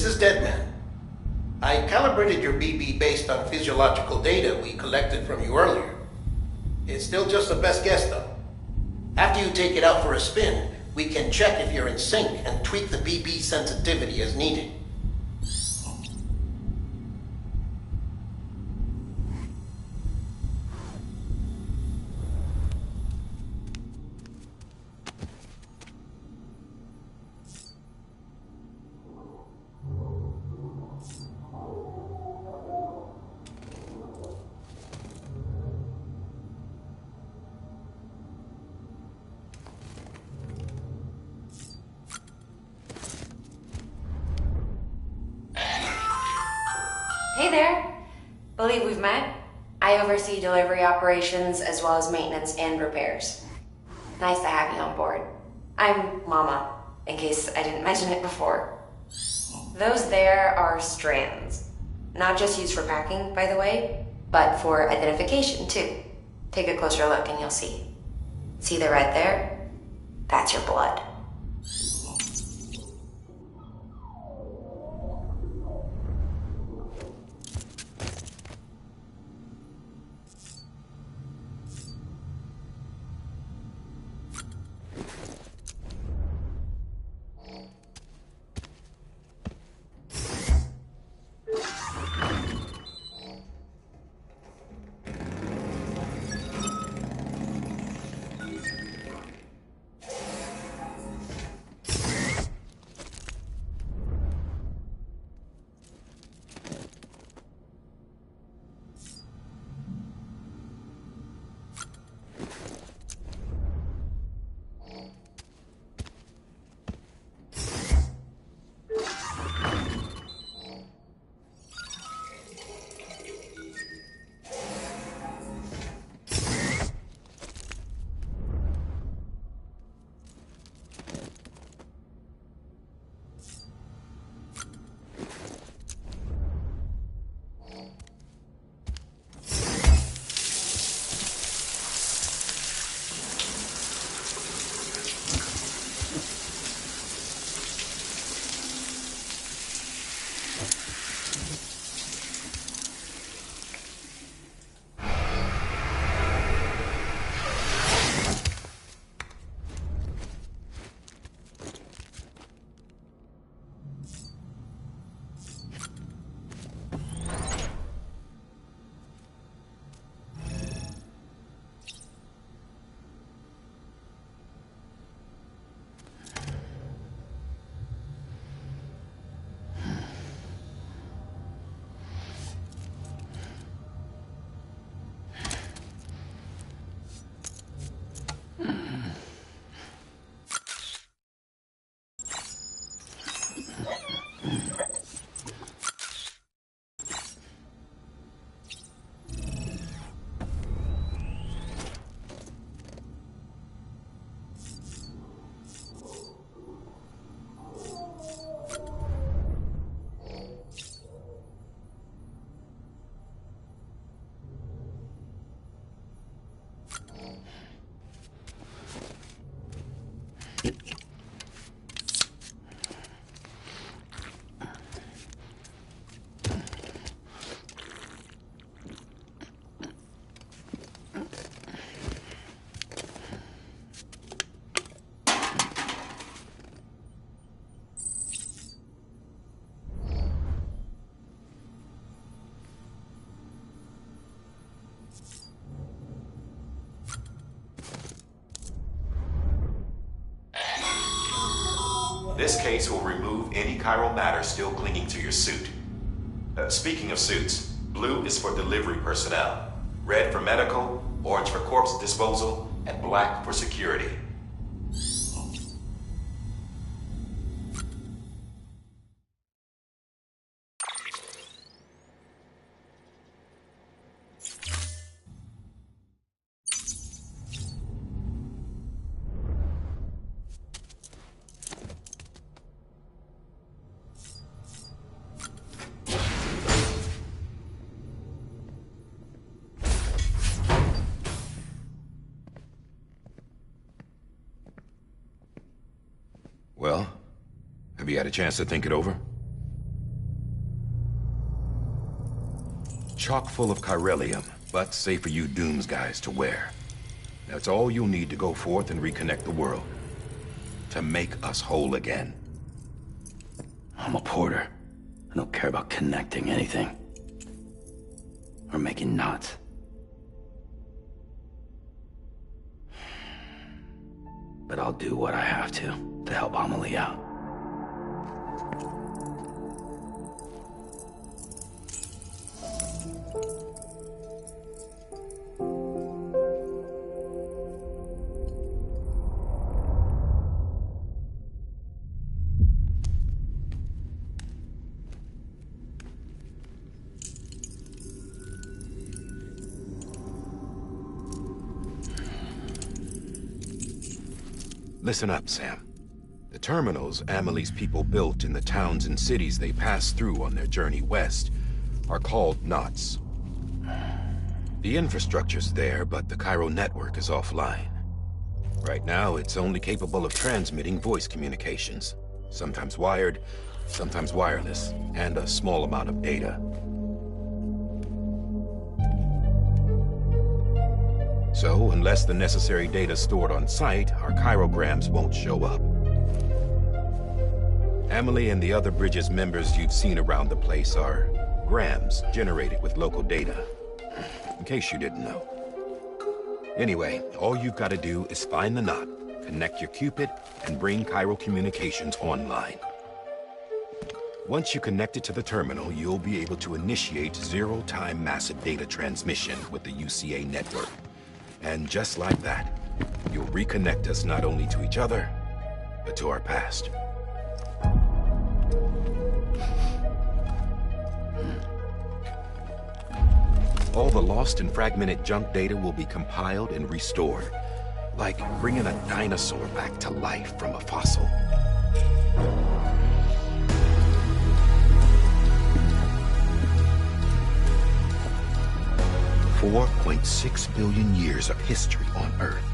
This is Deadman. I calibrated your BB based on physiological data we collected from you earlier. It's still just a best guess, though. After you take it out for a spin, we can check if you're in sync and tweak the BB sensitivity as needed. Hey there. Believe we've met? I oversee delivery operations as well as maintenance and repairs. Nice to have you on board. I'm Mama, in case I didn't mention it before. Those there are strands. Not just used for packing, by the way, but for identification too. Take a closer look and you'll see. See the red there? That's your blood. This case will remove any chiral matter still clinging to your suit. Speaking of suits, blue is for delivery personnel, red for medical, orange for corpse disposal, and black for security. Well, have you had a chance to think it over? chock full of chiralium, but safe for you Dooms guys to wear. That's all you'll need to go forth and reconnect the world. To make us whole again. I'm a porter. I don't care about connecting anything. Or making knots. But I'll do what I have to help Amelie out. Listen up, Sam. The terminals Amelie's people built in the towns and cities they passed through on their journey west are called knots. The infrastructure's there, but the Cairo network is offline. Right now, it's only capable of transmitting voice communications. Sometimes wired, sometimes wireless, and a small amount of data. So, unless the necessary data stored on site, our chirograms won't show up. Amelie and the other Bridges members you've seen around the place are grams generated with local data. In case you didn't know. Anyway, all you've got to do is find the knot, connect your Cupid, and bring Cairo communications online. Once you connect it to the terminal, you'll be able to initiate zero-time massive data transmission with the UCA network. And just like that, you'll reconnect us not only to each other, but to our past. All the lost and fragmented junk data will be compiled and restored, like bringing a dinosaur back to life from a fossil. $4.6 billion years of history on Earth.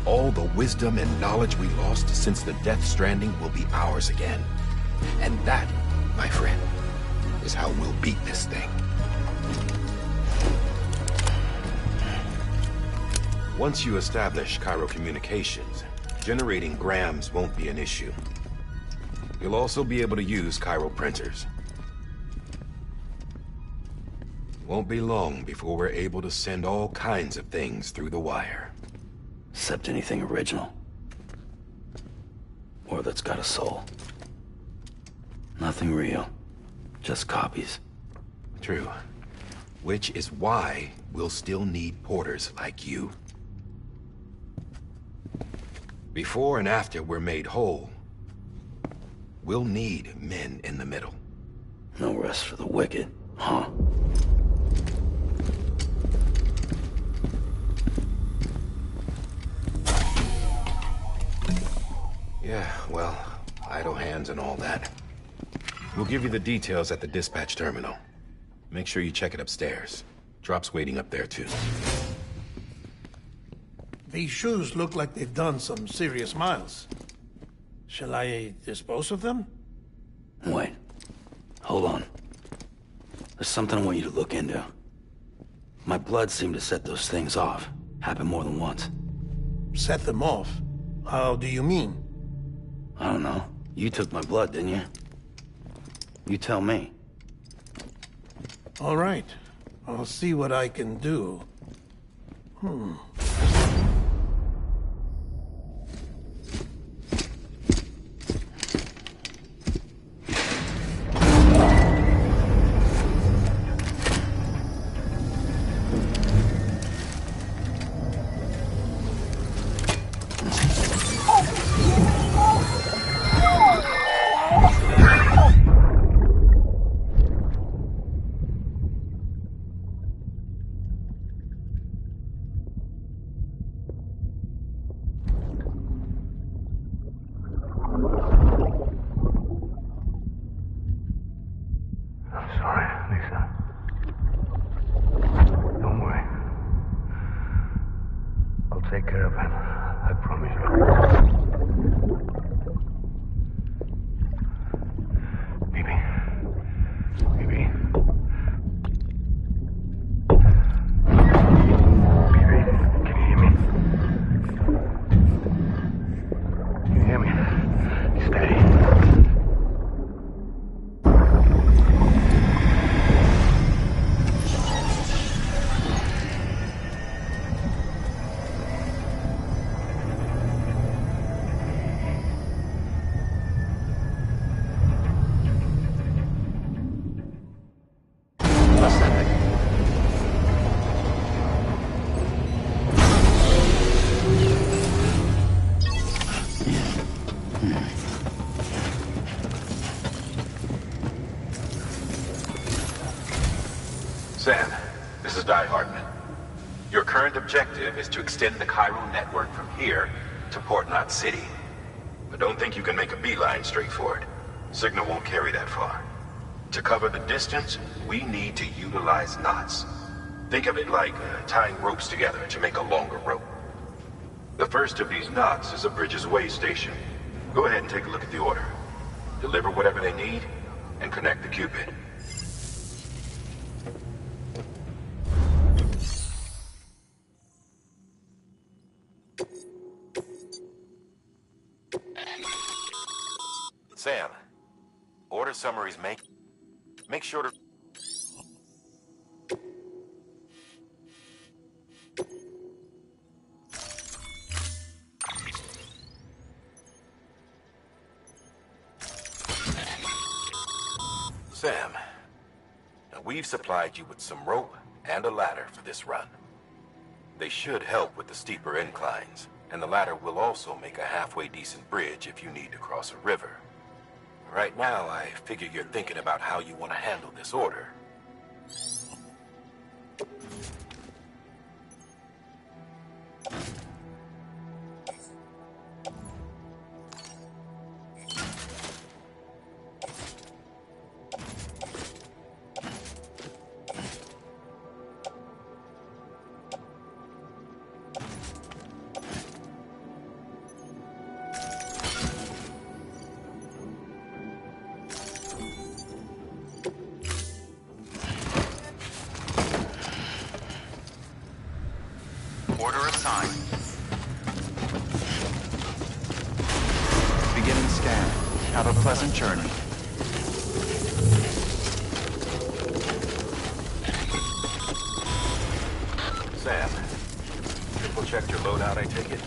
All the wisdom and knowledge we lost since the Death Stranding will be ours again. And that, my friend, is how we'll beat this thing. Once you establish Cairo communications, generating grams won't be an issue. You'll also be able to use Cairo printers. Won't be long before we're able to send all kinds of things through the wire. Except anything original. Or that's got a soul. Nothing real. Just copies. True. Which is why we'll still need porters like you. Before and after we're made whole, we'll need men in the middle. No rest for the wicked, huh? Yeah, well, idle hands and all that. We'll give you the details at the dispatch terminal. Make sure you check it upstairs. Drop's waiting up there, too. These shoes look like they've done some serious miles. Shall I dispose of them? Wait. Hold on. There's something I want you to look into. My blood seemed to set those things off. Happened more than once. Set them off? How do you mean? I don't know. You took my blood, didn't you? You tell me. All right. I'll see what I can do. Take care of him. I promise you. Baby. This is Die Hartman. Your current objective is to extend the chiral network from here to Port Knot City. But don't think you can make a beeline straight for it. Signal won't carry that far. To cover the distance, we need to utilize knots. Think of it like tying ropes together to make a longer rope. The first of these knots is a Bridges Way station. Go ahead and take a look at the order. Deliver whatever they need, and connect the Cupid. Sam, order summaries make sure to... Sam, now we've supplied you with some rope and a ladder for this run. They should help with the steeper inclines, and the ladder will also make a halfway decent bridge if you need to cross a river. Right now, I figure you're thinking about how you want to handle this order. Order assigned. Beginning scan. Have a pleasant journey. Sam, triple checked your loadout, I take it?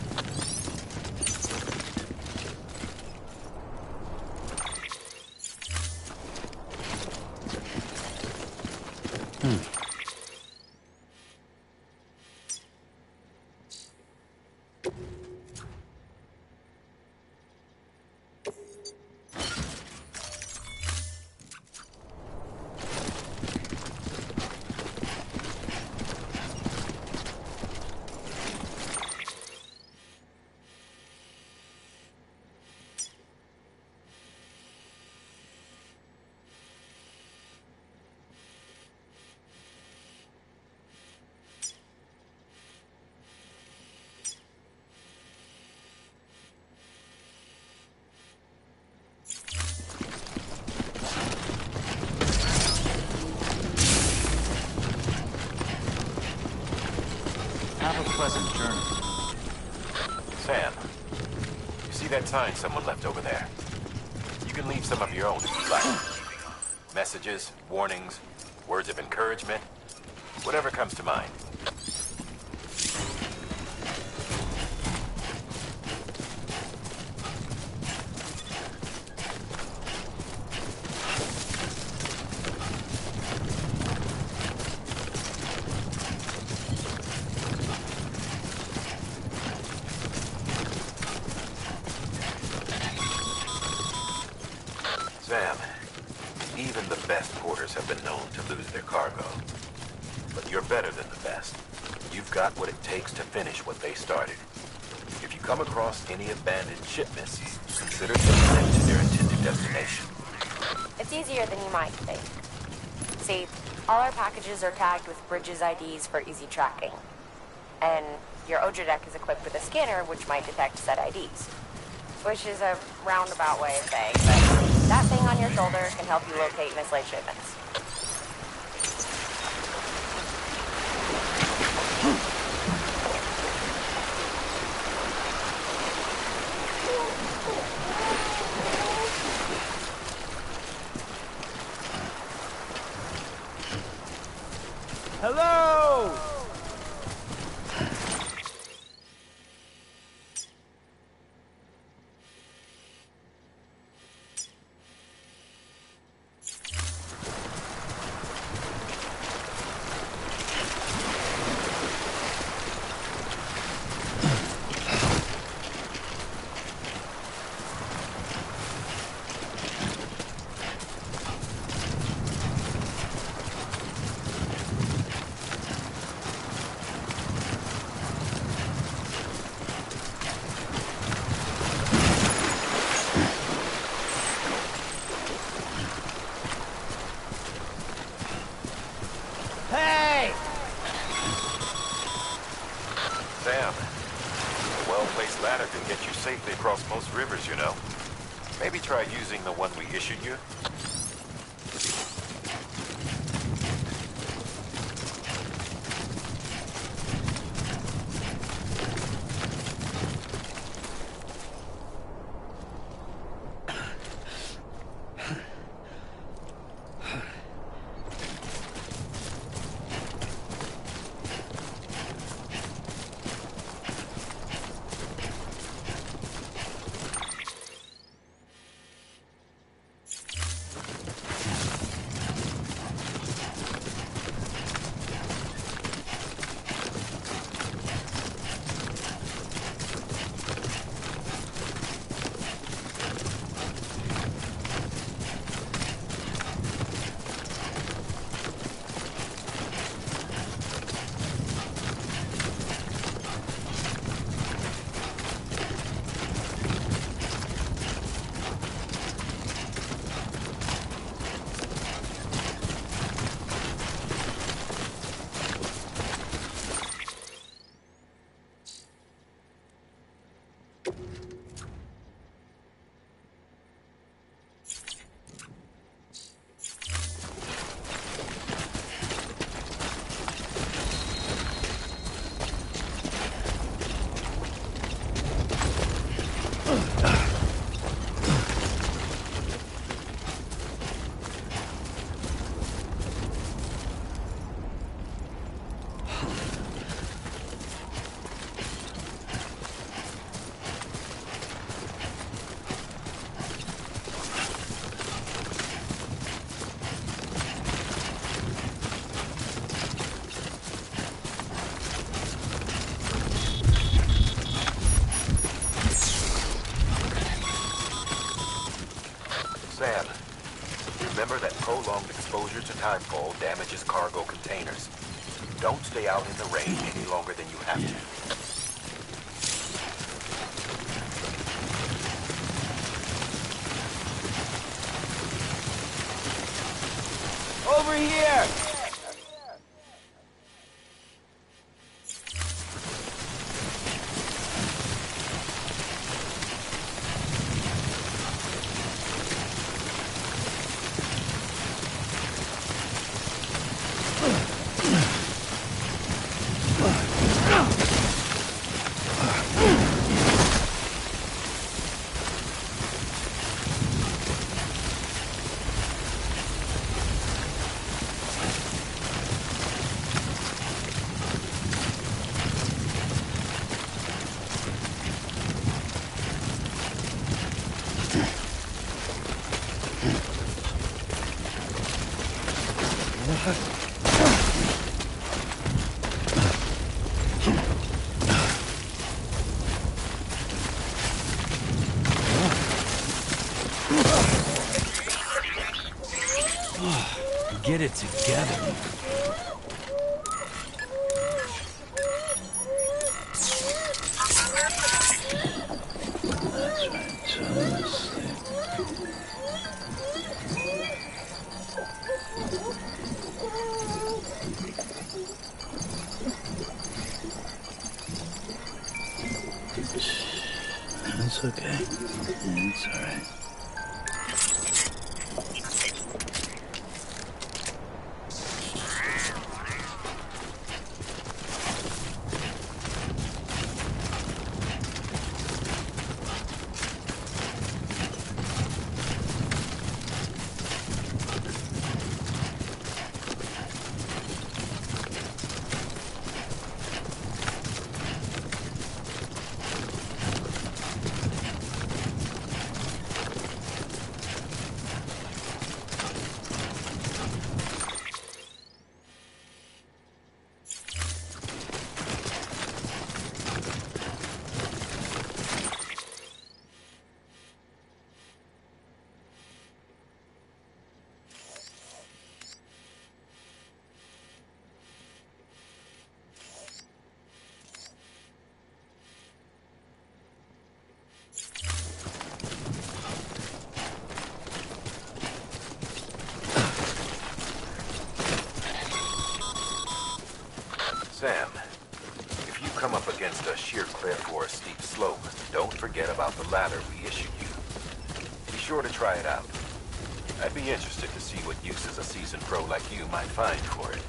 Have a pleasant journey. Sam, you see that sign someone left over there? You can leave some of your own if you like. Messages, warnings, words of encouragement, whatever comes to mind. Sam, even the best porters have been known to lose their cargo. But you're better than the best. You've got what it takes to finish what they started. If you come across any abandoned shipments, consider taking them to their intended destination. It's easier than you might think. See, all our packages are tagged with Bridges IDs for easy tracking. And your Odra deck is equipped with a scanner which might detect said IDs. Which is a roundabout way of saying that that thing on your shoulder can help you locate mislaid shipments. Hello! fireplace ladder can get you safely across most rivers, you know. Maybe try using the one we issued you. Sam, remember that prolonged exposure to timefall damages cargo containers. Don't stay out in the rain any longer than you have to. Over here! Get it together. That's okay. It's all right. come up against a sheer cliff or a steep slope, don't forget about the ladder we issued you. Be sure to try it out. I'd be interested to see what uses a seasoned pro like you might find for it.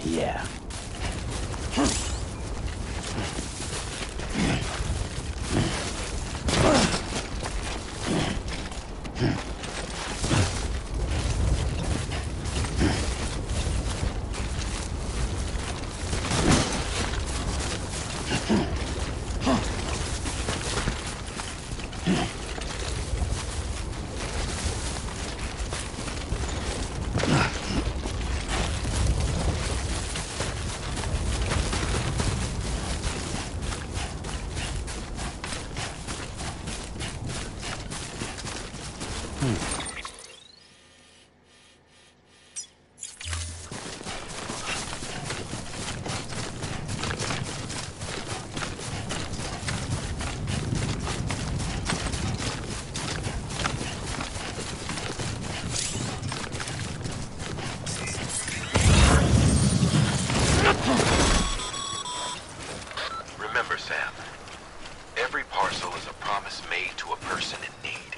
Yeah. Remember, Sam, every parcel is a promise made to a person in need,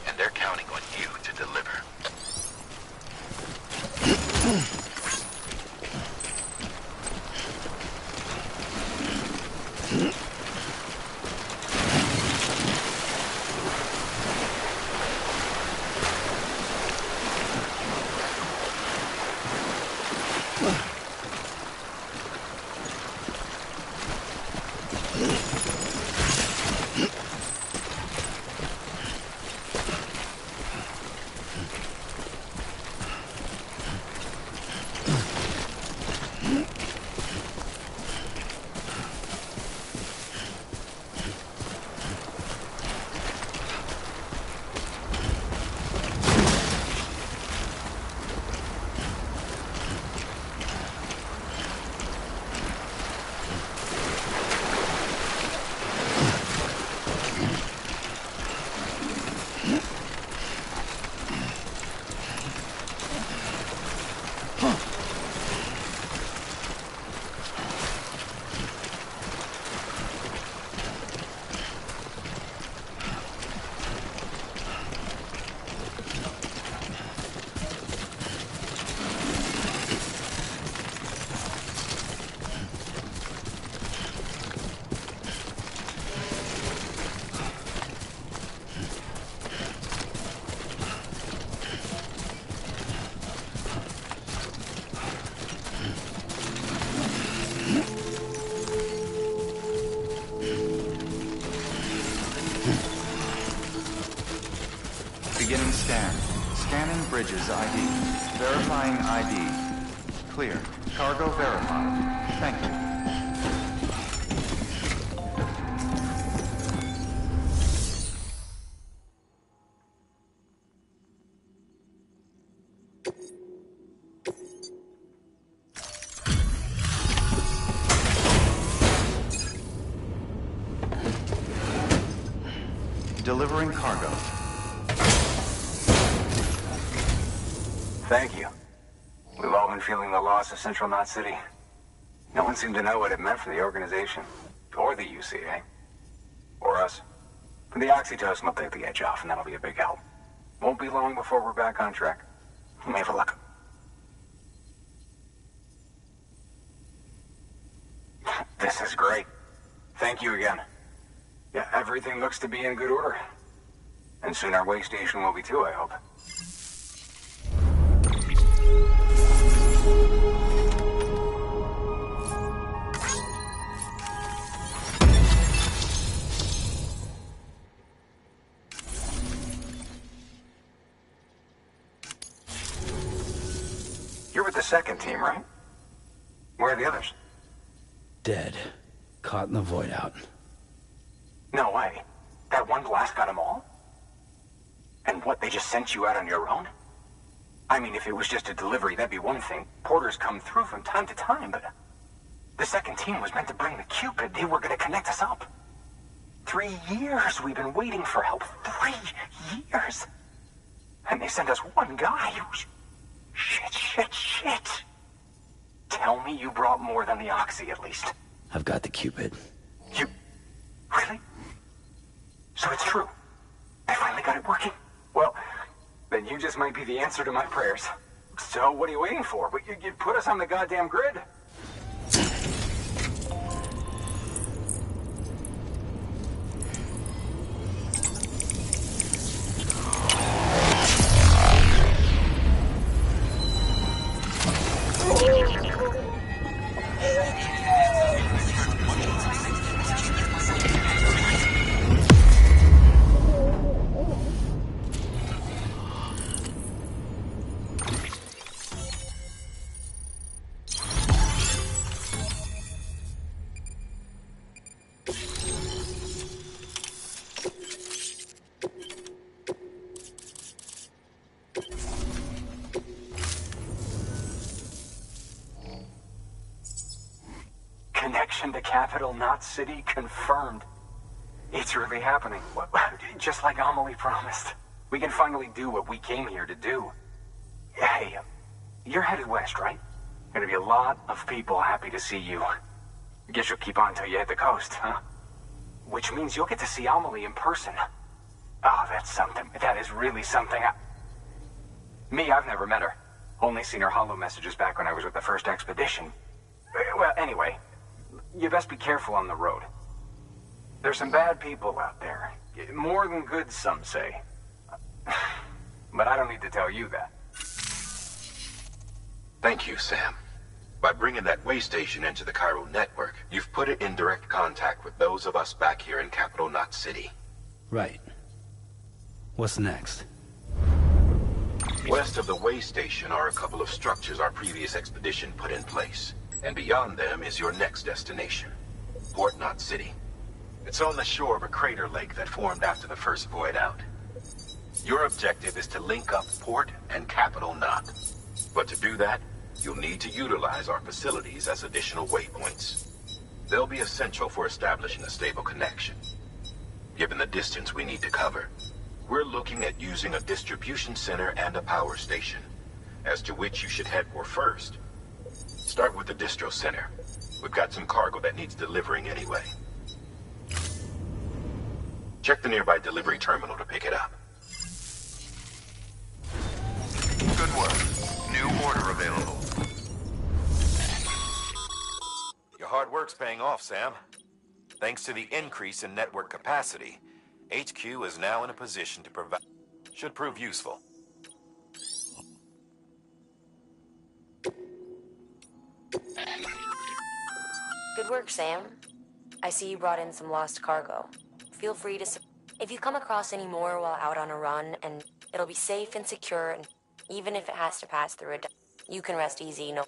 and they're counting on you to deliver. Beginning scan. Scanning bridges ID. Verifying ID. Clear. Cargo verified. Thank you. Delivering cargo. Thank you. We've all been feeling the loss of Central Knot City. No one seemed to know what it meant for the organization. Or the UCA. Or us. For the oxytocin will take the edge off, and that'll be a big help. Won't be long before we're back on track. You may have a look. This is great. Thank you again. Yeah, everything looks to be in good order. And soon our way station will be too, I hope. You're with the second team, right? Where are the others? Dead. Caught in the void out. No way. That one blast got them all? And what, they just sent you out on your own? I mean, if it was just a delivery, that'd be one thing. Porters come through from time to time, but... The second team was meant to bring the Cupid. They were gonna connect us up. 3 years we've been waiting for help. 3 years! And they sent us one guy. Shit. Tell me you brought more than the Oxy, at least. I've got the Cupid. You... Really? So it's true. I finally got it working. Well, then you just might be the answer to my prayers. So what are you waiting for? You put us on the goddamn grid. Connection to capital, not city, confirmed. It's really happening. Just like Amelie promised. We can finally do what we came here to do. Hey, you're headed west, right? Gonna be a lot of people happy to see you. Guess you'll keep on till you hit the coast, huh? Which means you'll get to see Amelie in person. Oh, that's something. That is really something. I've never met her. Only seen her holo messages back when I was with the first expedition. Well, anyway, you best be careful on the road. There's some bad people out there. More than good, some say. But I don't need to tell you that. Thank you, Sam. By bringing that way station into the Cairo network, you've put it in direct contact with those of us back here in Capital Knot City. Right. What's next? West of the way station are a couple of structures our previous expedition put in place. And beyond them is your next destination, Port Knot City. It's on the shore of a crater lake that formed after the first void out. Your objective is to link up Port and Capital Knot. But to do that, you'll need to utilize our facilities as additional waypoints. They'll be essential for establishing a stable connection. Given the distance we need to cover, we're looking at using a distribution center and a power station, as to which you should head for first. Start with the distro center. We've got some cargo that needs delivering anyway. Check the nearby delivery terminal to pick it up. Good work. New order available. Your hard work's paying off, Sam. Thanks to the increase in network capacity, HQ is now in a position to provide... should prove useful. Good work, Sam. I see you brought in some lost cargo. Feel free to... If you come across any more while out on a run, and it'll be safe and secure, and even if it has to pass through you can rest easy, no...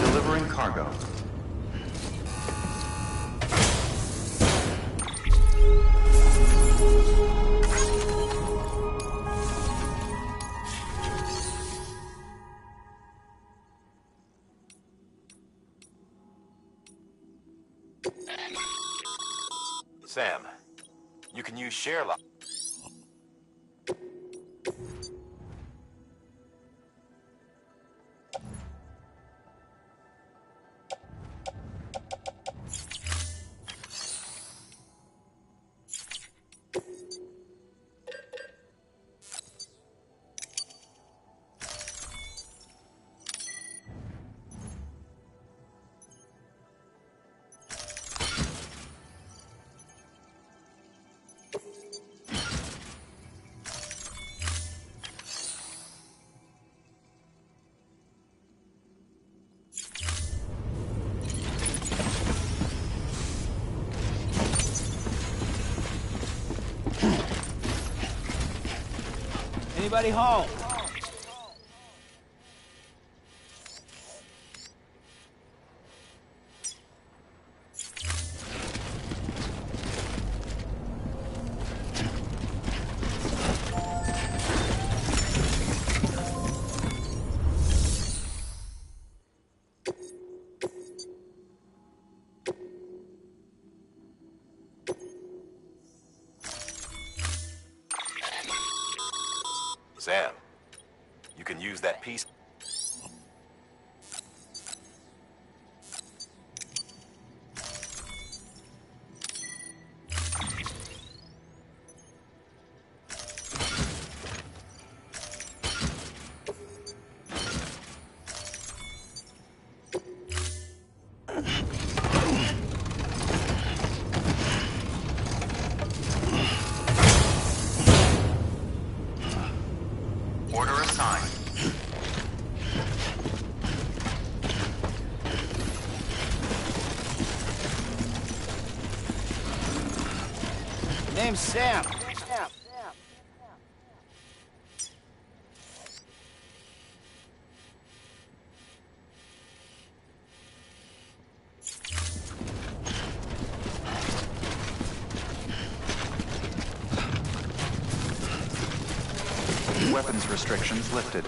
Delivering cargo. Sam, you can use share lock. Anybody home? Sam, you can use that piece. Order assigned. Name's Sam. Weapons restrictions lifted.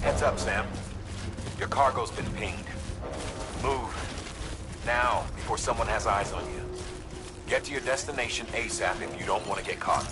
Heads up, Sam. Your cargo's been pinged. Move. Now, before someone has eyes on you. Get to your destination ASAP if you don't want to get caught.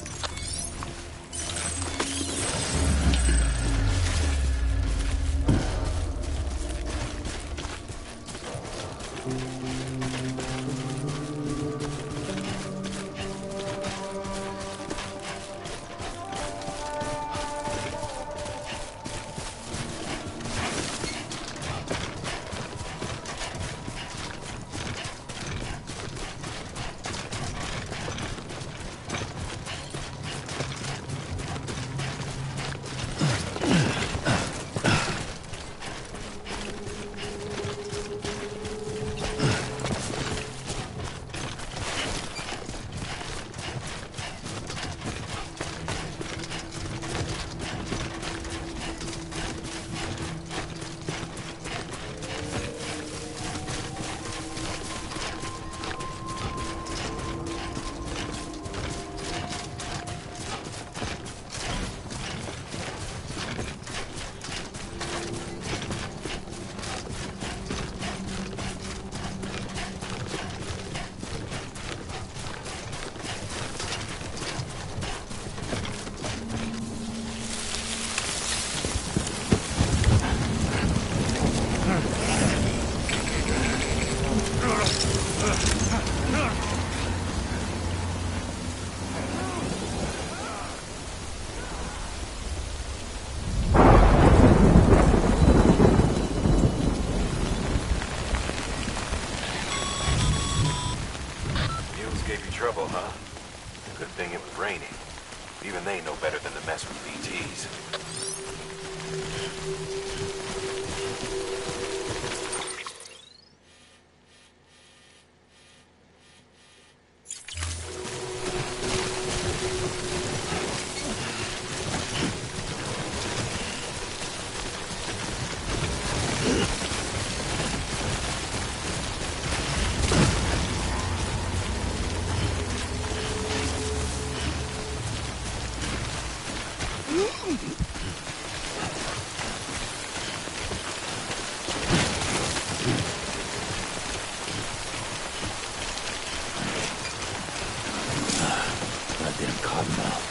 Goddamn cottonmouth.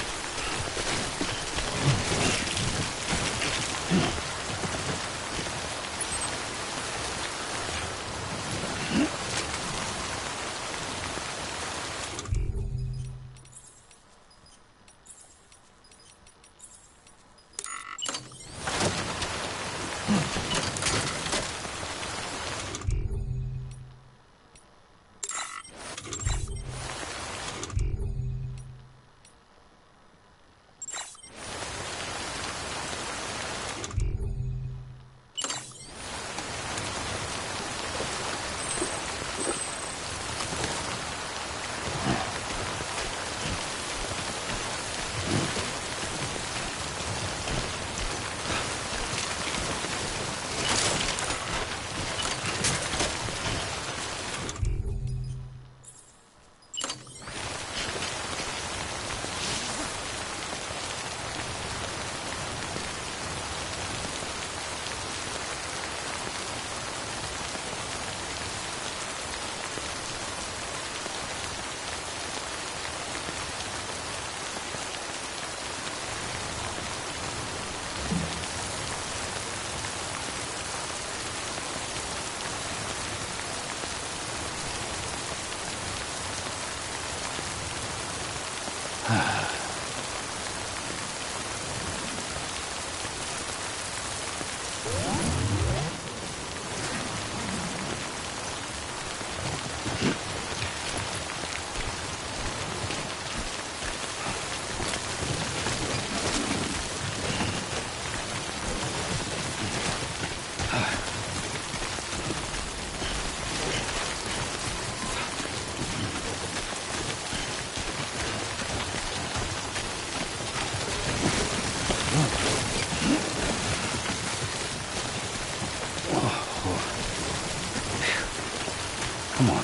Come on.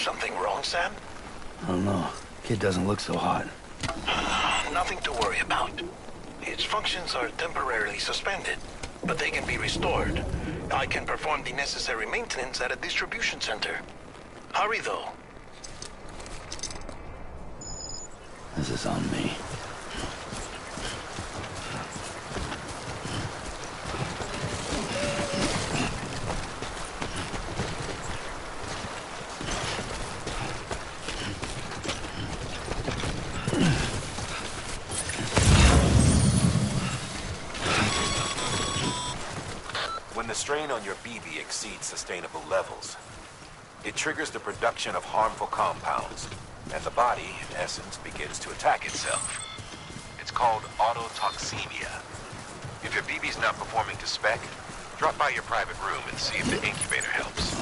Something wrong, Sam? I don't know. Kid doesn't look so hot. Nothing to worry about. Its functions are temporarily suspended, but they can be restored. I can perform the necessary maintenance at a distribution center. Hurry, though. This is on me. When the strain on your BB exceeds sustainable levels, it triggers the production of harmful compounds, and the body, in essence, begins to attack itself. It's called autotoxemia. If your BB's not performing to spec, drop by your private room and see if the incubator helps.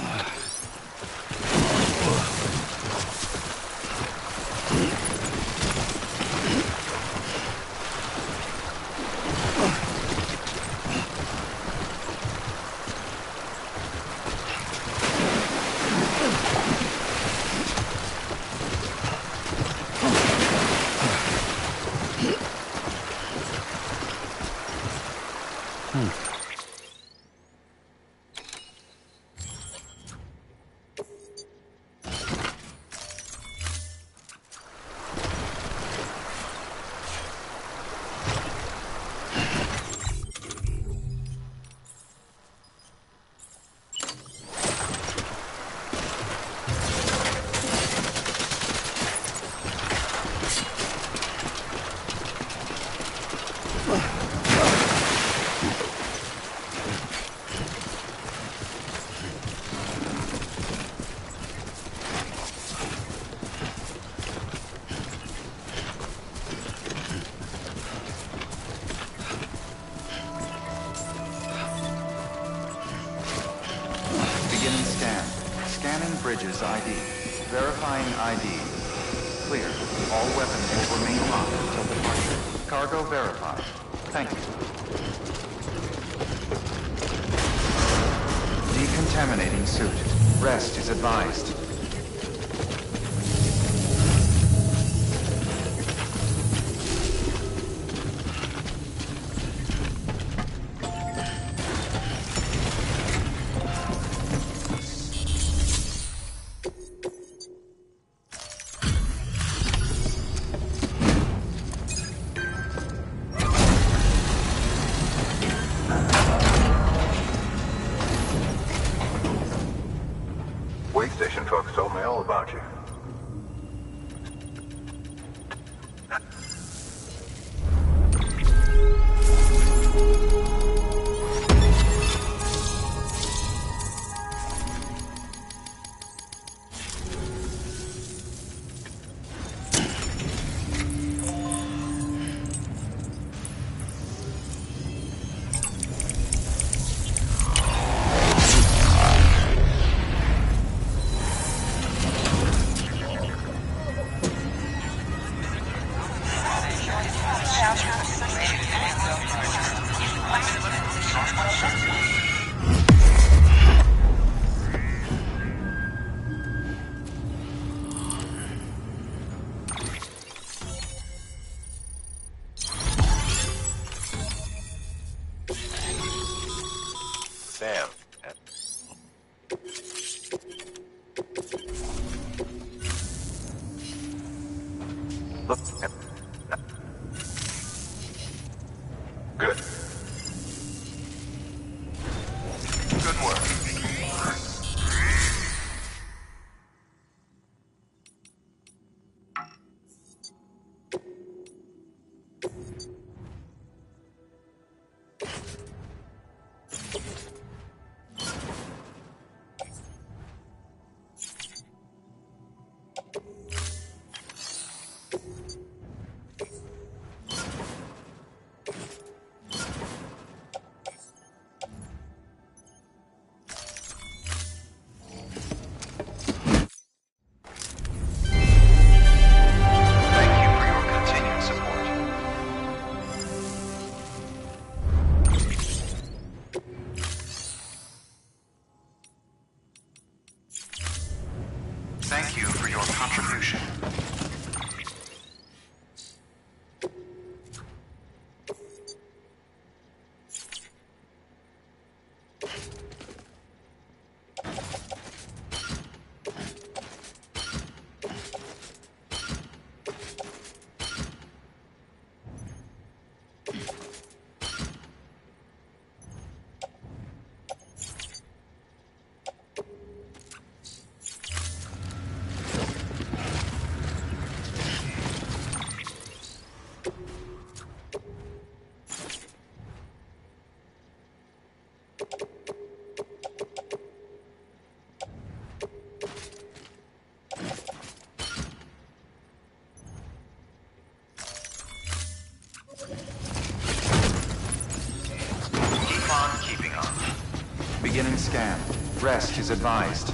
Bridges ID. Verifying ID. Clear. All weapons will remain locked until departure. Cargo verified. Thank you. Decontaminating suit. Rest is advised. Wait station folks told me all about you. Sam. Good. Good work. Thank you for your contribution. Beginning scan. Rest is advised.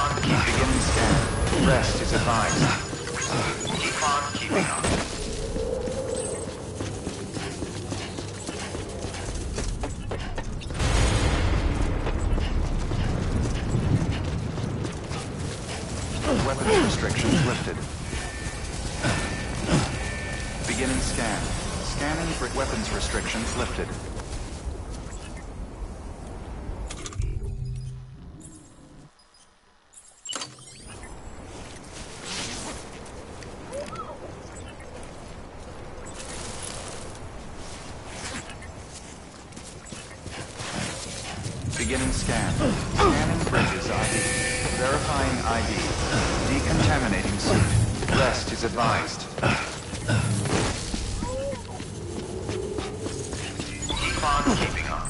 Beginning scan. Rest is advised. Keep on keeping on. Weapons restrictions lifted. Beginning scan. Scanning for weapons restrictions lifted. Beginning scan. Scanning bridges ID. Verifying ID. Decontaminating suit. Rest is advised. Keep on keeping on.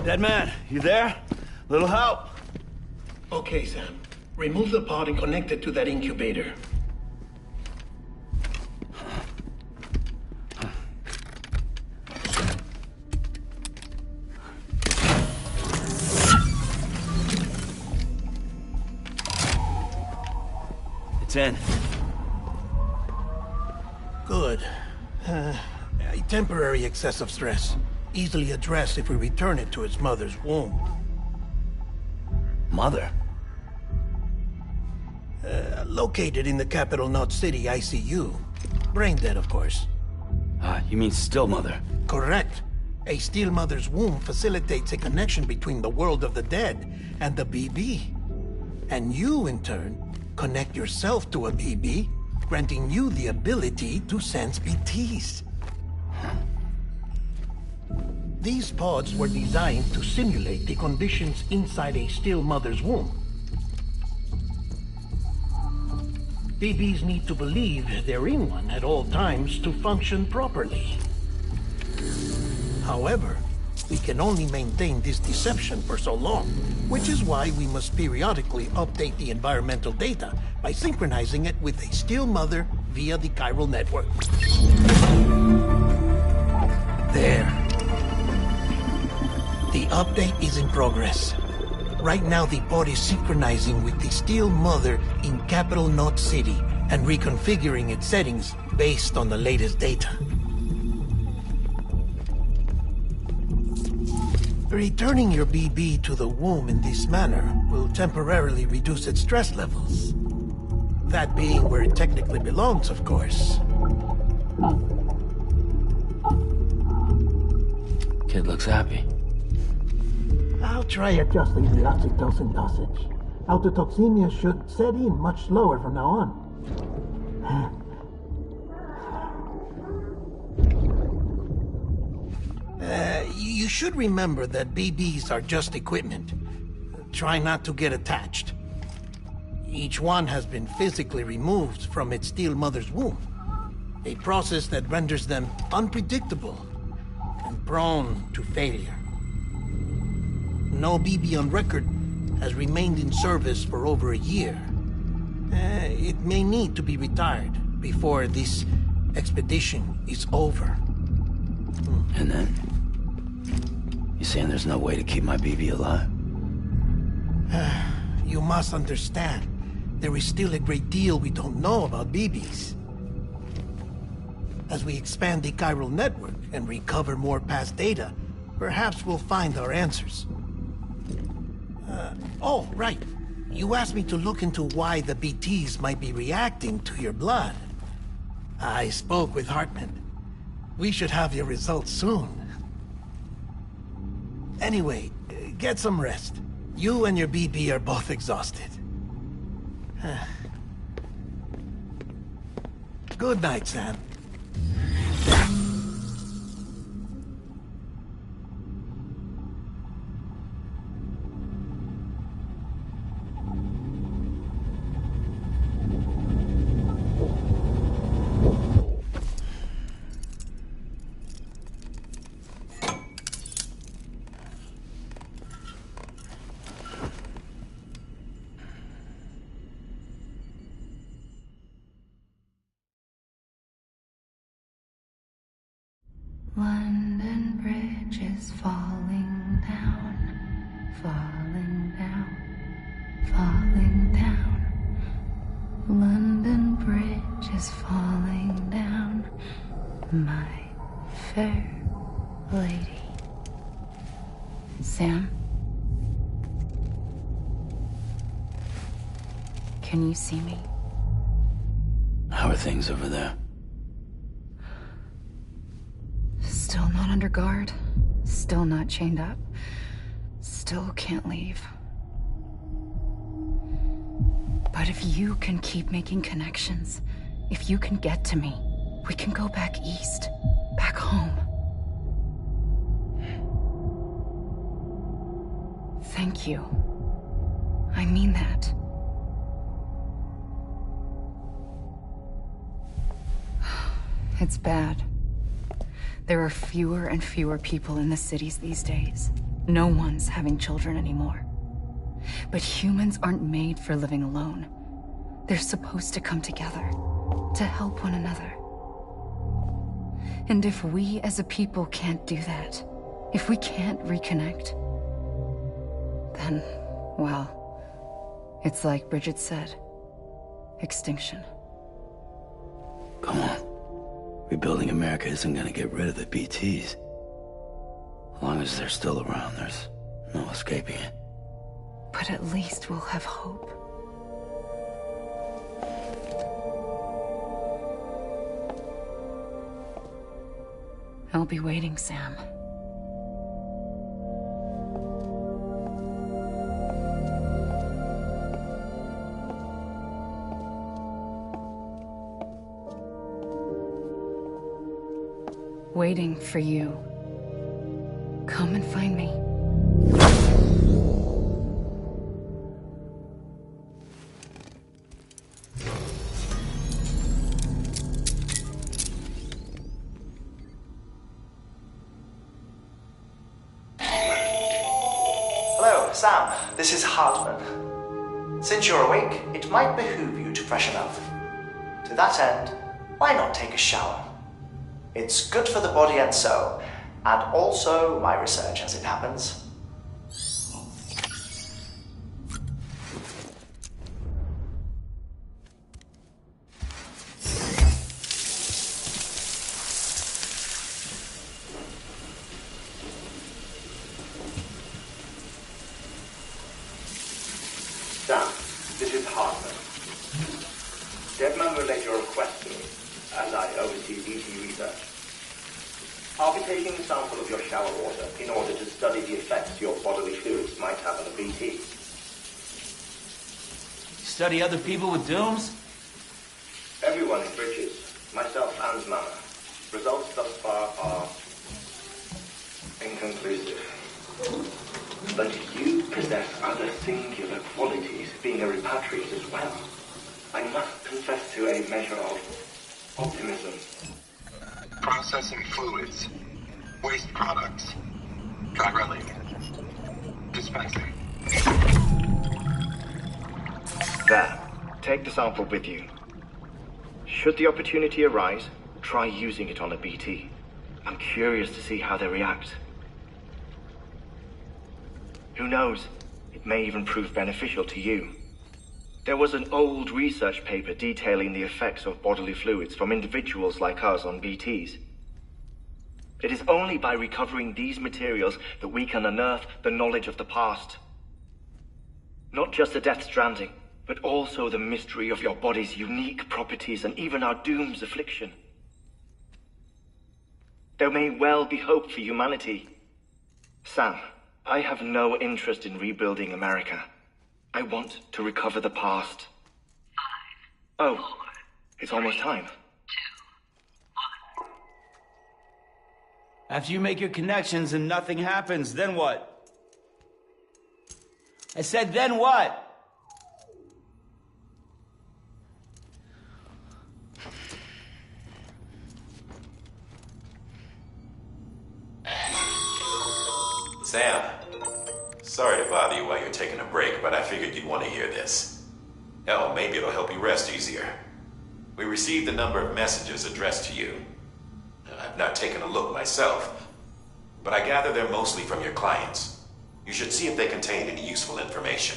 Dead man, you there? Little help? Okay, Sam. Remove the pod and connect it to that incubator. It's in. Good. A temporary excessive stress. Easily addressed if we return it to its mother's womb. Mother? Located in the capital Knot City ICU. Brain dead, of course. You mean still mother? Correct. A still mother's womb facilitates a connection between the world of the dead and the BB. And you, in turn, connect yourself to a BB, granting you the ability to sense BTs. These pods were designed to simulate the conditions inside a still mother's womb. BBs need to believe they're in one at all times to function properly. However, we can only maintain this deception for so long, which is why we must periodically update the environmental data by synchronizing it with a still mother via the chiral network. There. The update is in progress. Right now, the pod is synchronizing with the still mother in capital Knot City and reconfiguring its settings based on the latest data. Returning your BB to the womb in this manner will temporarily reduce its stress levels. That being where it technically belongs, of course. Kid looks happy. I'll try adjusting the oxytocin dosage. Autotoxemia should set in much slower from now on. You should remember that BBs are just equipment. Try not to get attached. Each one has been physically removed from its steel mother's womb. A process that renders them unpredictable and prone to failure. No BB on record has remained in service for over a year. It may need to be retired before this expedition is over. And then? You saying there's no way to keep my BB alive? You must understand, there is still a great deal we don't know about BBs. As we expand the chiral network and recover more past data, perhaps we'll find our answers. Oh, right. You asked me to look into why the BTs might be reacting to your blood. I spoke with Hartman. We should have your results soon. Anyway, get some rest. You and your BB are both exhausted. Good night, Sam. London Bridge is falling down, falling down, falling down. London Bridge is falling down, my fair lady. Sam? Can you see me? How are things over there? Still not under guard. Still not chained up. Still can't leave. But if you can keep making connections, if you can get to me, we can go back east. Back home. Thank you. I mean that. It's bad. There are fewer and fewer people in the cities these days. No one's having children anymore. But humans aren't made for living alone. They're supposed to come together, to help one another. And if we as a people can't do that, if we can't reconnect, then, well, it's like Bridget said, extinction. Come on. Rebuilding America isn't gonna get rid of the BTs. As long as they're still around, there's no escaping it. But at least we'll have hope. I'll be waiting, Sam. Waiting for you. Come and find me. Hello, Sam. This is Hartman. Since you're awake, it might behoove you to freshen up. To that end, why not take a shower? It's good for the body and soul, and also my research as it happens. Sam, this is Hartman. Deadman relayed your request to me, as I oversee BT research. I'll be taking a sample of your shower water in order to study the effects your bodily fluids might have on a BT. Study other people with dooms? Everyone in Bridges, myself and Mama. Results thus far are Inconclusive. But you possess other singular qualities, being a repatriate as well. I must confess to a measure of optimism. Processing fluids. Waste products. Drilling. Dispensing. There. Take the sample with you. Should the opportunity arise, try using it on a BT. I'm curious to see how they react. Who knows? It may even prove beneficial to you. There was an old research paper detailing the effects of bodily fluids from individuals like us on BTs. It is only by recovering these materials that we can unearth the knowledge of the past. Not just the Death Stranding, but also the mystery of your body's unique properties and even our doom's affliction. There may well be hope for humanity. Sam, I have no interest in rebuilding America. I want to recover the past. 5, 4, it's almost time. 2, 1. After you make your connections and nothing happens, then what? I said, then what? Sam, sorry to bother you while you're taking a break, but I figured you'd want to hear this. Hell, maybe it'll help you rest easier. We received a number of messages addressed to you. I've not taken a look myself, but I gather they're mostly from your clients. You should see if they contain any useful information.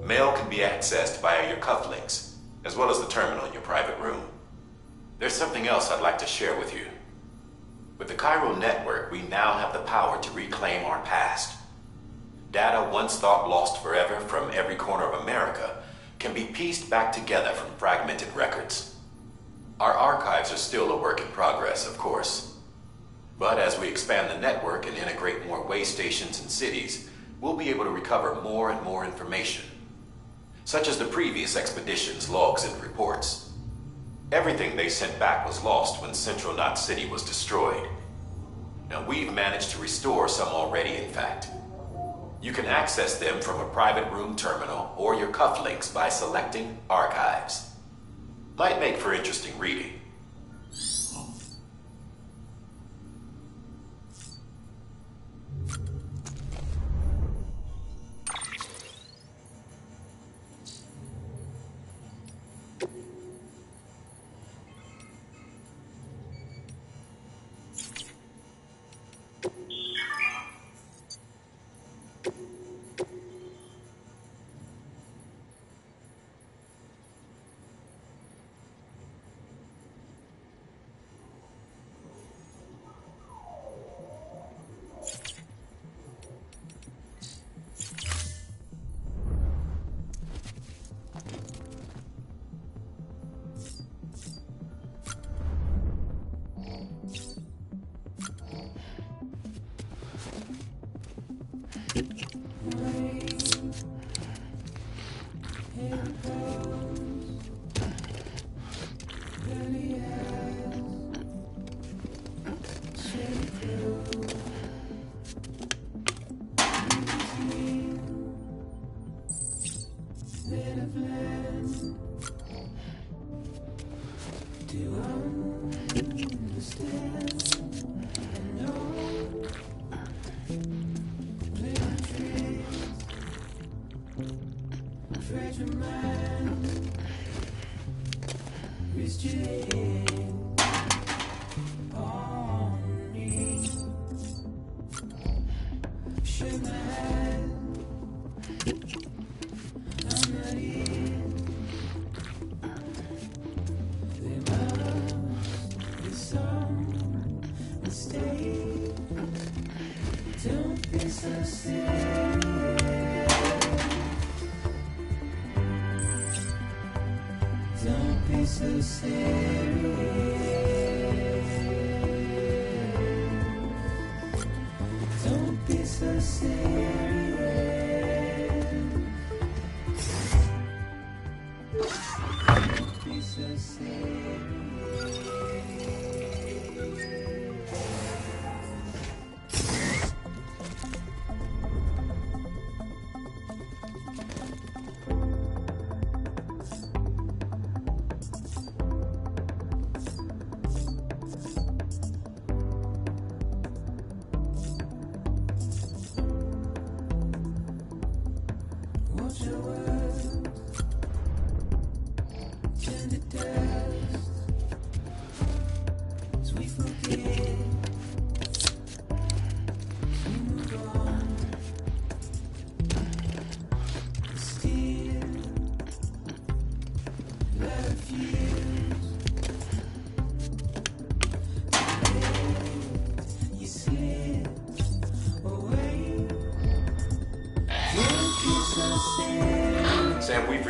Mail can be accessed via your cufflinks, as well as the terminal in your private room. There's something else I'd like to share with you. With the Chiral Network, we now have the power to reclaim our past. Data once thought lost forever from every corner of America can be pieced back together from fragmented records. Our archives are still a work in progress, of course. But as we expand the network and integrate more way stations and cities, we'll be able to recover more and more information, such as the previous expedition's logs and reports. Everything they sent back was lost when Central Knot City was destroyed. Now, we've managed to restore some already, in fact. You can access them from a private room terminal or your cufflinks by selecting Archives. Might make for interesting reading.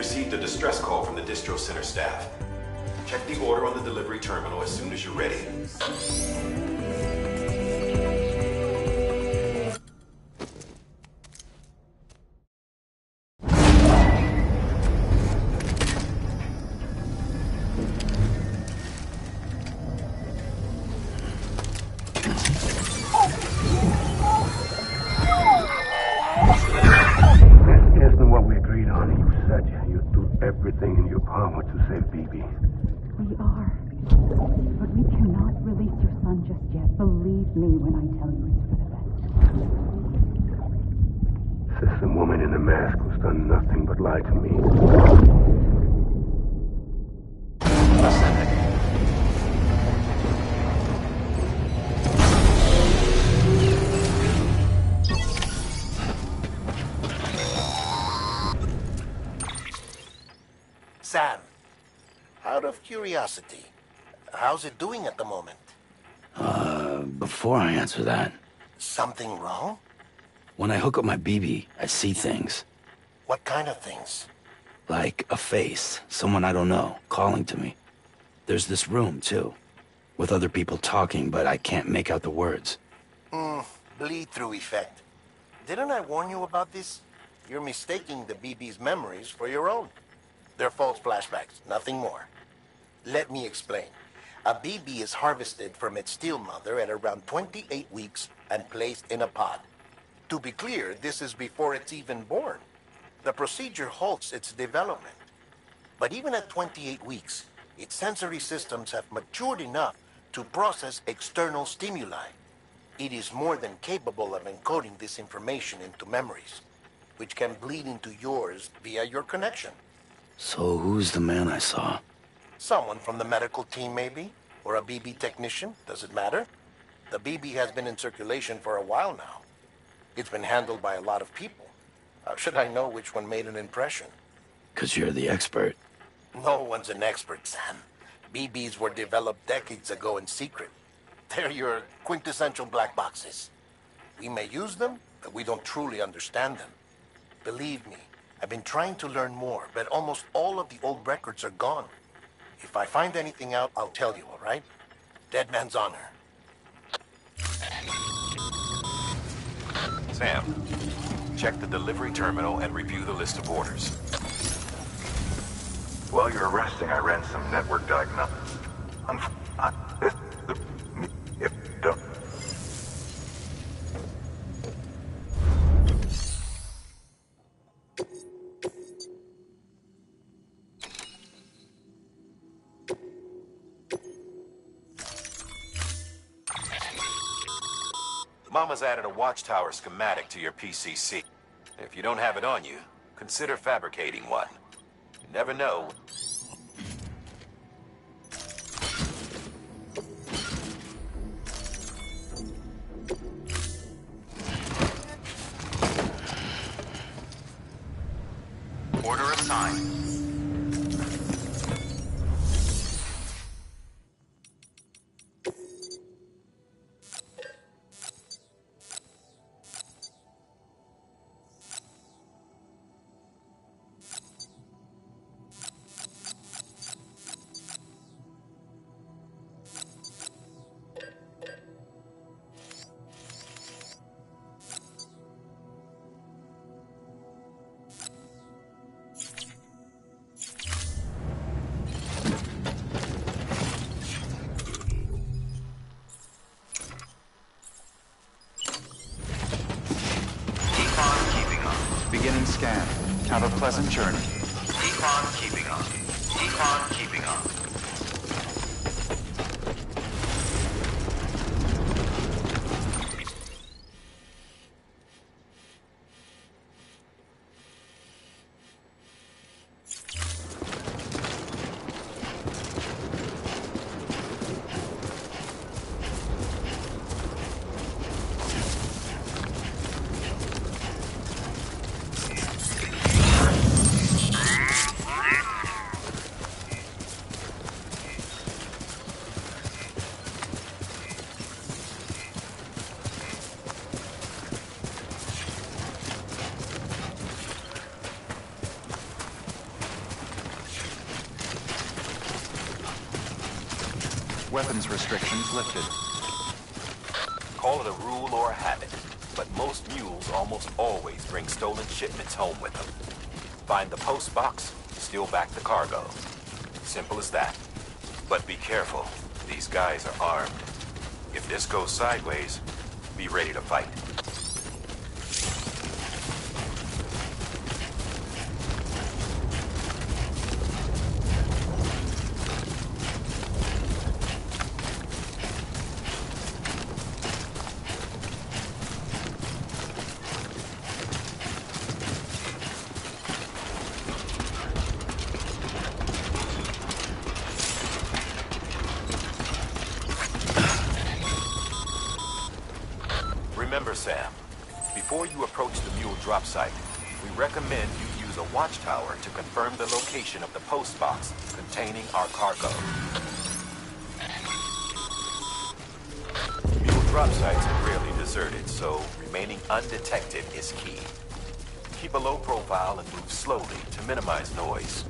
received a distress call from the distro center staff. Check the order on the delivery terminal as soon as you're ready. Isn't what we agreed on. You said you'd do everything in your power to save BB. We are. But we cannot release your son just yet. Believe me when I tell you it's for the best. Says the woman in the mask who's done nothing but lie to me. Sam, out of curiosity, how's it doing at the moment? Before I answer that, Something wrong? when I hook up my BB, I see things. What kind of things? Like a face, someone I don't know, calling to me. There's this room, too, with other people talking, but I can't make out the words. Bleed-through effect. Didn't I warn you about this? You're mistaking the BB's memories for your own. They're false flashbacks, nothing more. Let me explain. A BB is harvested from its steel mother at around 28 weeks and placed in a pod. To be clear, this is before it's even born. The procedure halts its development. But even at 28 weeks, its sensory systems have matured enough to process external stimuli. It is more than capable of encoding this information into memories, which can bleed into yours via your connection. So who's the man I saw? Someone from the medical team, maybe? Or a BB technician? Does it matter? The BB has been in circulation for a while now. It's been handled by a lot of people. How should I know which one made an impression? 'Cause you're the expert. No one's an expert, Sam. BBs were developed decades ago in secret. They're your quintessential black boxes. We may use them, but we don't truly understand them. Believe me, I've been trying to learn more, but almost all of the old records are gone. If I find anything out, I'll tell you, all right? Dead man's honor. Sam, check the delivery terminal and review the list of orders. While you're resting, I ran some network diagnostics. Mama's added a watchtower schematic to your PCC. If you don't have it on you, consider fabricating one. You never know. Order assigned. Beginning scan. Have a pleasant journey. Decon keeping on. Decon keeping on. Weapons restrictions lifted. Call it a rule or a habit, but most mules almost always bring stolen shipments home with them. Find the post box, steal back the cargo. Simple as that. But be careful. These guys are armed. If this goes sideways, be ready to fight. Remember, Sam, before you approach the mule drop site, we recommend you use a watchtower to confirm the location of the post box containing our cargo. Mule drop sites are rarely deserted, so remaining undetected is key. Keep a low profile and move slowly to minimize noise.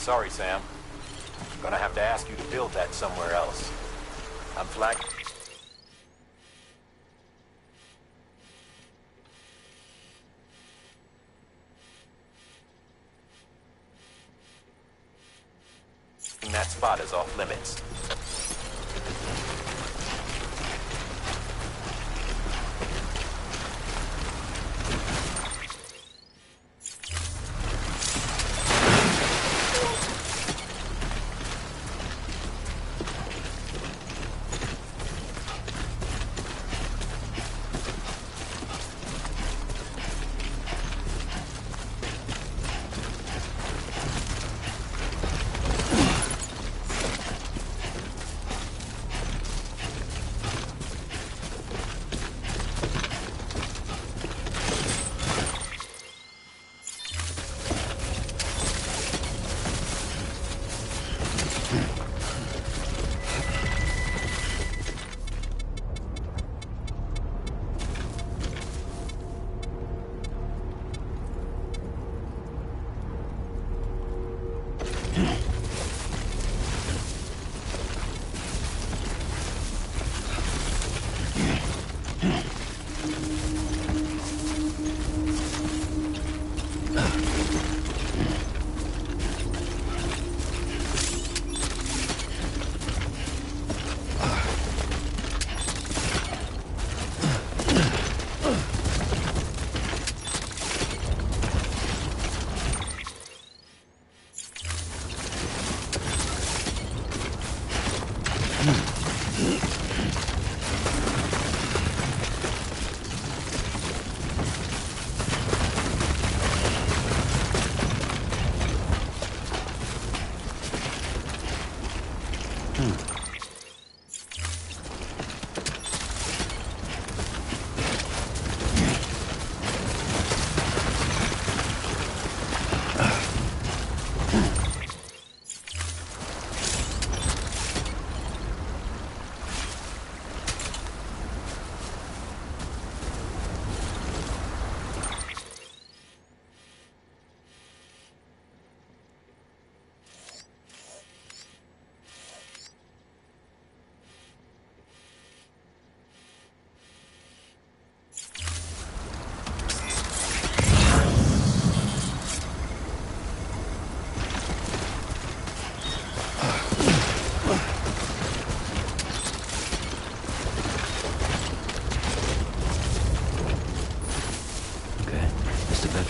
Sorry, Sam. Gonna have to ask you to build that somewhere else. I'm flagging that spot is off limits.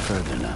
Further now.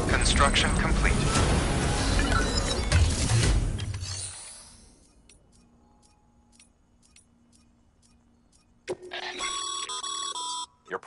Construction complete. Your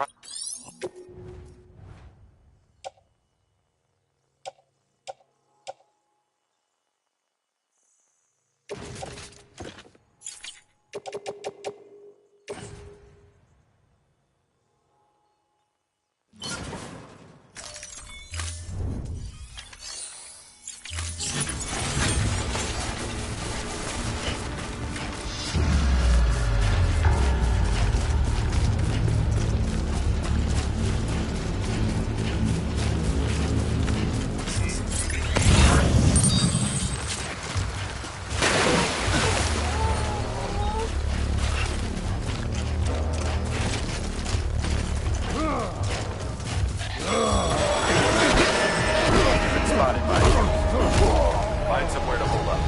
Find somewhere to hold up.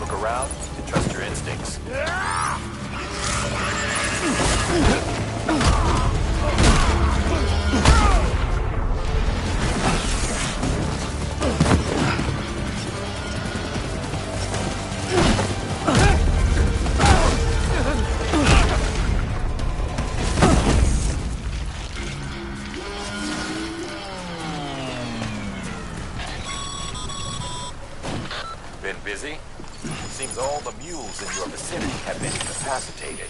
Look around and trust your instincts. Been busy? Seems all the mules in your vicinity have been incapacitated.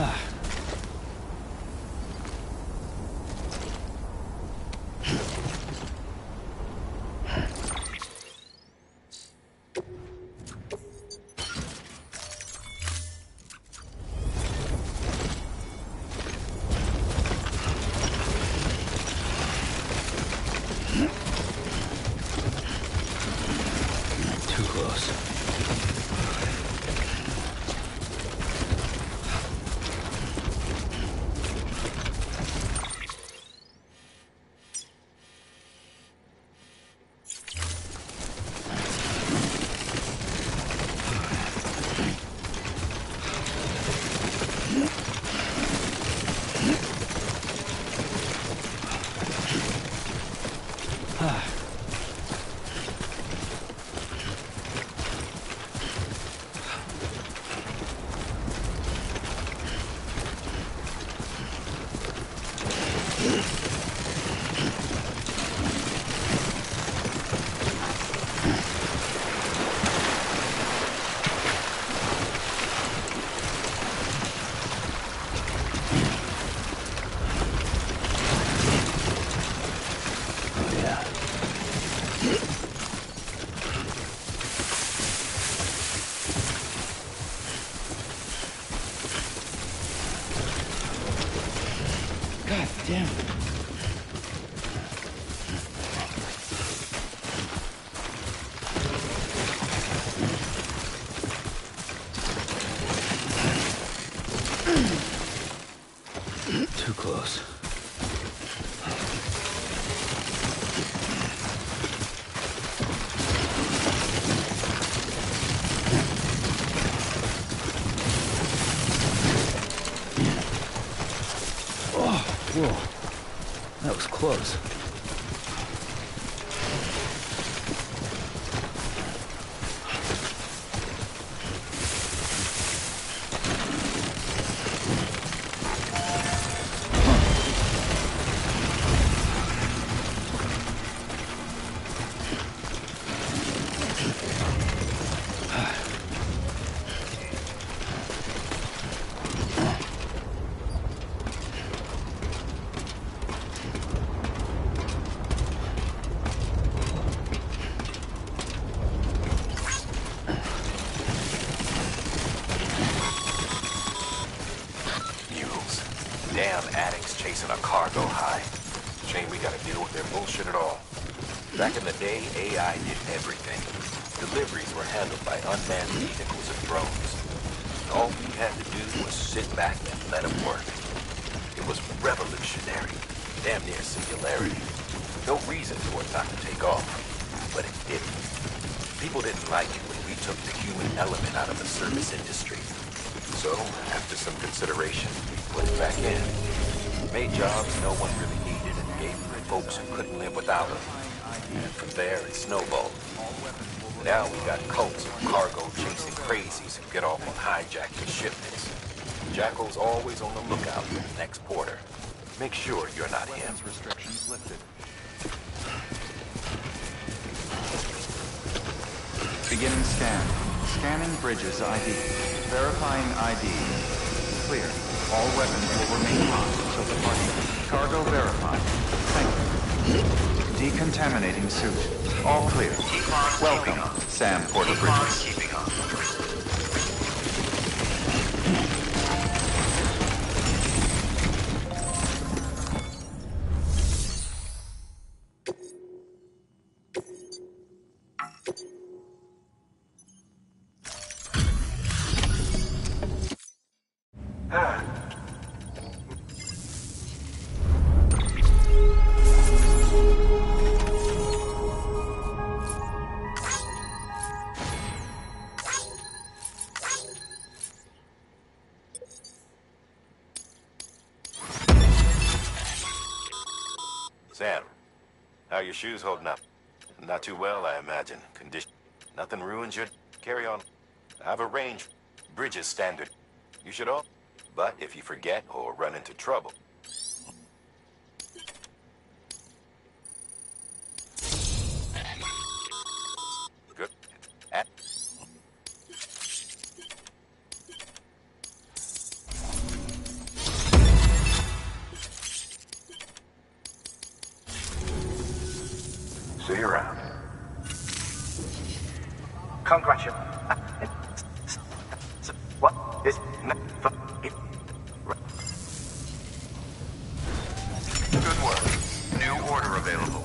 Too close. God damn it. Too close. Oh, whoa. That was close. Damn addicts chasing a cargo high. Shame we gotta deal with their bullshit at all. Back in the day, AI did everything. Deliveries were handled by unmanned vehicles and drones. All we had to do was sit back and let them work. It was revolutionary, damn near singularity. No reason for it not to take off, but it didn't. People didn't like it when we took the human element out of the service industry. So, after some consideration, we put it back in. Made jobs no one really needed and gave them to folks who couldn't live without them. And from there, it snowballed. Now we got cults of cargo-chasing crazies who get off on hijacking shipments. Jackal's always on the lookout for the next porter. Make sure you're not him. Restrictions lifted. Beginning scan. Scanning bridges ID. Verifying ID. Clear. All weapons will remain hot until departure. Cargo verified. Thank you. Decontaminating suit. All clear. Welcome, Sam Porter Bridges. Sam, how are your shoes holding up? Not too well, I imagine. Condition. Nothing ruins your... Carry on. I've arranged Bridges standard. You should all... But if you forget or run into trouble... Good. Congratulations. What is... Good work. New order available.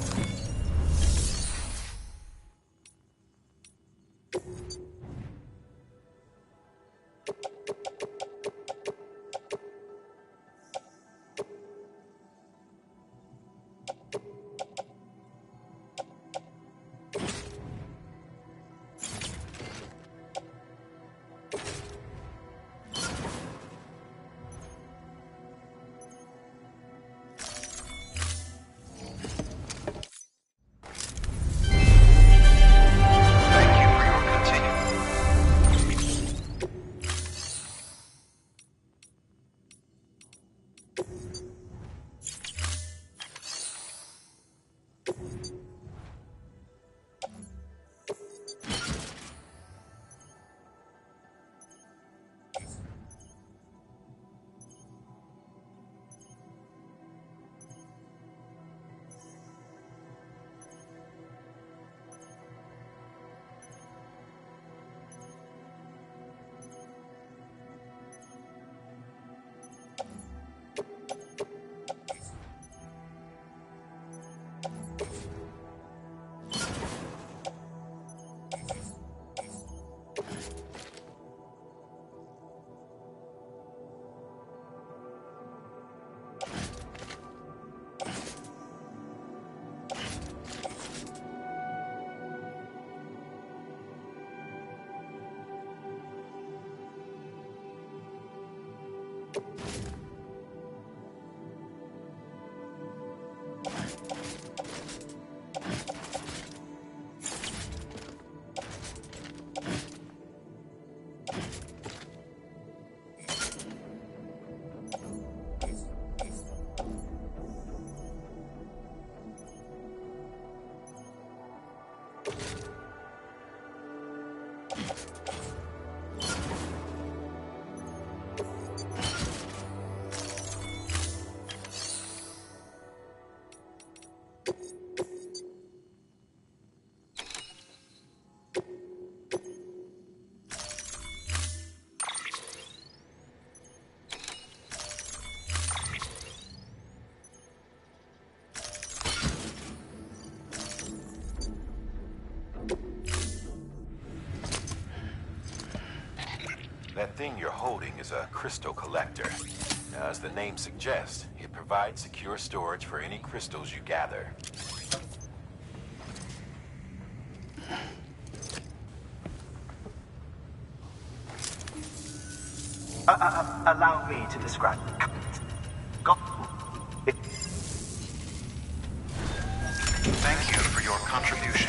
That thing you're holding is a crystal collector. Now, as the name suggests, it provides secure storage for any crystals you gather. Allow me to describe. Thank you for your contribution.